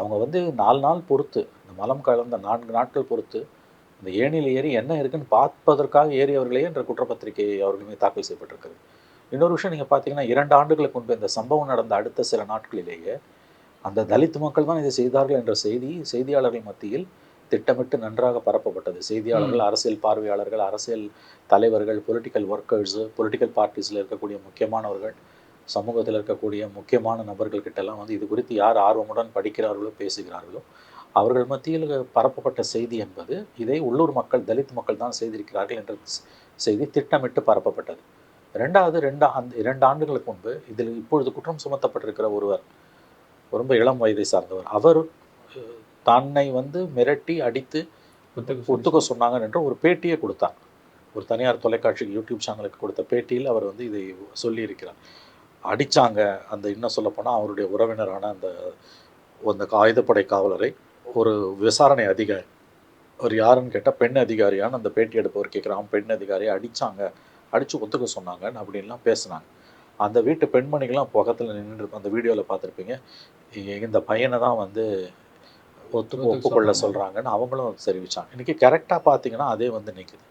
அவங்க வந்து 4 நாள் பொறுத்து, இந்த மலம் கலந்த 4 நாட்கள் பொறுத்து, இந்த ஏணியில ஏறி என்ன இருக்குன்னு பார்ப்பதற்காக ஏறியவர்களே என்ற குற்றப்பத்திரிகை அவர்கள் மீது தாக்கல் செய்யப்பட்டிருக்கிறது. இன்னொரு விஷயம் நீங்க பார்த்தீங்கன்னா, 2 ஆண்டுகளுக்கு முன்பு இந்த சம்பவம் நடந்த அடுத்த சில நாட்களிலேயே, அந்த தலித் மக்கள் தான் இதை செய்தார்கள் என்ற செய்தி செய்தியாளர்கள் மத்தியில் திட்டமிட்டு நன்றாக பரப்பப்பட்டது. செய்தியாளர்கள், ம். அரசியல் பார்வையாளர்கள், அரசியல் தலைவர்கள், பொலிட்டிக்கல் ஒர்க்கர்ஸ், பொலிட்டிக்கல் பார்ட்டிஸ்ல இருக்கக்கூடிய முக்கியமானவர்கள், சமூகத்தில் இருக்கக்கூடிய முக்கியமான நபர்கள் கிட்டலாம் வந்து இது குறித்து யார் ஆர்வமுடன் படிக்கிறார்களோ, பேசுகிறார்களோ, அவர்கள் மத்தியில் பரப்பப்பட்ட செய்தி என்பது, இதை உள்ளூர் மக்கள், தலித் மக்கள் தான் செய்திருக்கிறார்கள் என்ற செய்தி திட்டமிட்டு பரப்பப்பட்டது. 2வது 2 ஆண்டுகளுக்கு முன்பு இதில் இப்பொழுது குற்றம் சுமத்தப்பட்டிருக்கிற ஒருவர், ரொம்ப இளம் வயதை சார்ந்தவர். அவர் தன்னை வந்து மிரட்டி, அடித்து ஒத்துக்க சொன்னாங்க என்று ஒரு பேட்டியே கொடுத்தார். ஒரு தனியார் தொலைக்காட்சிக்கு யூடியூப் சேனலுக்கு கொடுத்த பேட்டியில் அவர் வந்து இதை சொல்லியிருக்கிறார். அடிச்சாங்க, அந்த இன்னும் சொல்லப்போனால் அவருடைய உறவினரான அந்த அந்த ஆயுதப்படை காவலரை ஒரு விசாரணை அதிகாரி, அவர் யாருன்னு கேட்டால் பெண் அதிகாரியான்னு அந்த பேட்டி எடுப்பவர் கேட்குறான். பெண் அதிகாரியை அடித்தாங்க, அடித்து ஒத்துக்க சொன்னாங்க அப்படின்லாம் பேசுனாங்க. அந்த வீட்டு பெண்மணிகள்லாம் பக்கத்தில் நின்றுட்டு அந்த வீடியோவில் பார்த்துருப்பீங்க. இந்த பையனை தான் வந்து ஒப்புக்கொள்ள சொல்கிறாங்கன்னு அவங்களும் தெரிவித்தாங்க. இன்றைக்கி கரெக்டாக பார்த்தீங்கன்னா அதே வந்து நிற்குது.